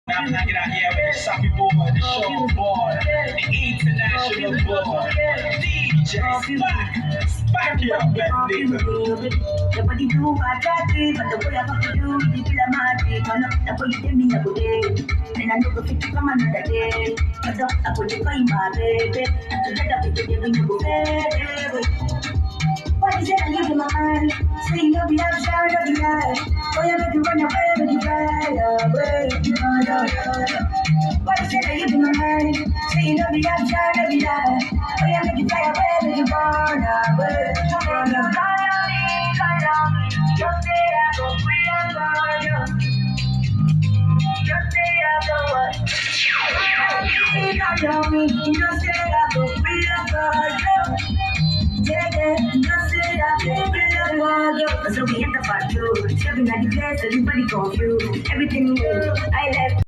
I'm hanging out here with the Sappy boy, the show boy, the international boy, DJ Spike. Spike it up, baby. The body do my daddy, but the way I have to do, the feel I'm magic. The way you give me a good day, and I know the fit to come another day. I put you by my baby, and together we can give you a baby. What is it I live in my mind? Saying you'll be outside of the eye. Oh, you make you run away with the fire away. What is it I live in my mind? Saying you'll be outside of the eye. Oh, you make you fly away with the burn away. You say I go free and burn you. You say I go what? You say I go free and burn you. Yeah, just say that, baby, love you. So we hit the part two. Stepping at the place, everybody confused. Everything new, I left.